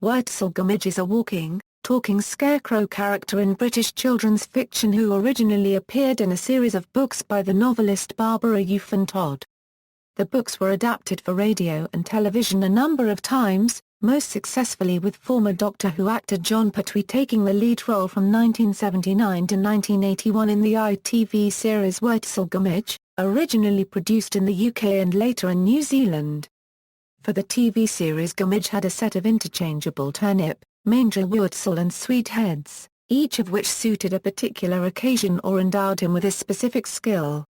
Worzel Gummidge is a walking, talking scarecrow character in British children's fiction who originally appeared in a series of books by the novelist Barbara Euphan Todd. The books were adapted for radio and television a number of times, most successfully with former Doctor Who actor Jon Pertwee taking the lead role from 1979 to 1981 in the ITV series Worzel Gummidge, originally produced in the UK and later in New Zealand. For the TV series, Gummidge had a set of interchangeable turnip, mangelwurzel and swede heads, each of which suited a particular occasion or endowed him with a specific skill.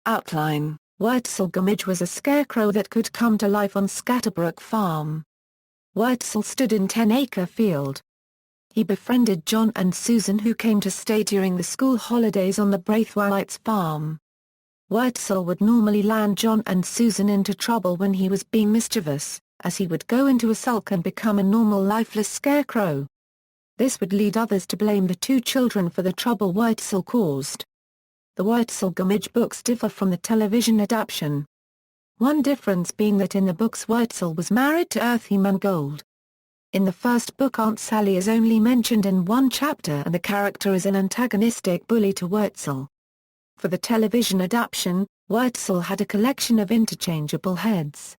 Outline: Worzel Gummidge was a scarecrow that could come to life on Scatterbrook Farm. Worzel stood in 10-acre field. He befriended John and Susan who came to stay during the school holidays on the Braithwaites farm. Worzel would normally land John and Susan into trouble when he was being mischievous, as he would go into a sulk and become a normal lifeless scarecrow. This would lead others to blame the two children for the trouble Worzel caused. The Worzel Gummidge books differ from the television adaptation. One difference being that in the books Worzel was married to Earthy Mangold. In the first book Aunt Sally is only mentioned in one chapter and the character is an antagonistic bully to Worzel. For the television adaptation, Worzel had a collection of interchangeable heads.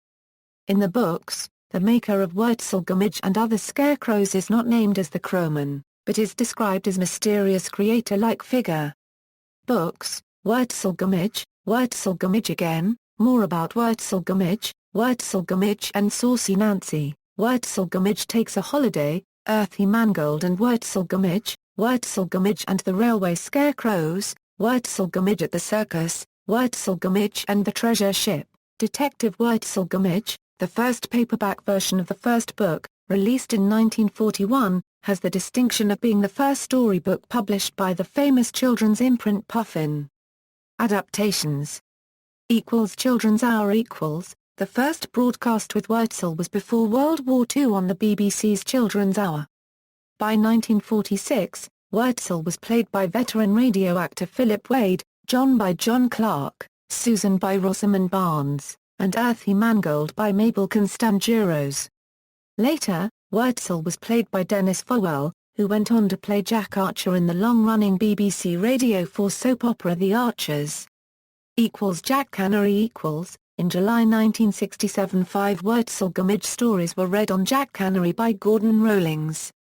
In the books, the maker of Worzel Gummidge and other scarecrows is not named as the crowman, but is described as mysterious creator-like figure. Books: Worzel Gummidge again, more about Worzel Gummidge and Saucy Nancy, Worzel Gummidge takes a holiday, Earthy Mangold and Worzel Gummidge and the Railway Scarecrows, Worzel Gummidge at the Circus, Worzel Gummidge and the Treasure Ship, Detective Worzel Gummidge. The first paperback version of the first book, released in 1941, has the distinction of being the first storybook published by the famous children's imprint Puffin. Adaptations. Children's Hour The first broadcast with Worzel was before World War II on the BBC's Children's Hour. By 1946, Worzel was played by veteran radio actor Philip Wade, John by John Clark, Susan by Rosamund Barnes, and Earthy Mangold by Mabel Constanduros. Later, Worzel was played by Dennis Fowell, who went on to play Jack Archer in the long-running BBC Radio 4 soap opera The Archers. Jack Canary In July 1967 5 Worzel Gummidge stories were read on Jack Canary by Gordon Rowlings.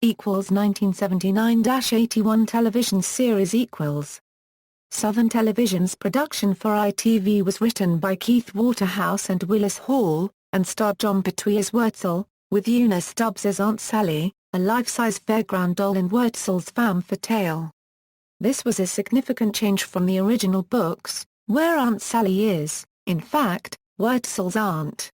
1979-81 television series Southern Television's production for ITV was written by Keith Waterhouse and Willis Hall, and starred Jon Pertwee as Worzel, with Una Stubbs as Aunt Sally, a life-size fairground doll in Wurzel's femme fatale. This was a significant change from the original books, where Aunt Sally is, in fact, Wurzel's aunt.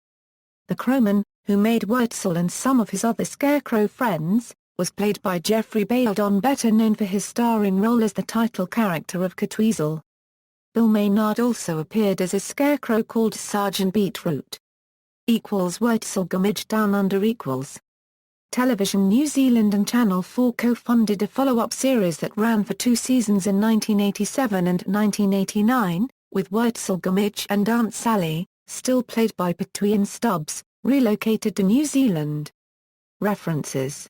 The crowman, who made Worzel and some of his other scarecrow friends, was played by Geoffrey Bayldon, better known for his starring role as the title character of Catweazle. Bill Maynard also appeared as a scarecrow called Sergeant Beetroot. Worzel Gummidge Down Under Television New Zealand and Channel 4 co-funded a follow-up series that ran for 2 seasons in 1987 and 1989, with Worzel Gummidge and Aunt Sally, still played by Pertwee and Stubbs, relocated to New Zealand. References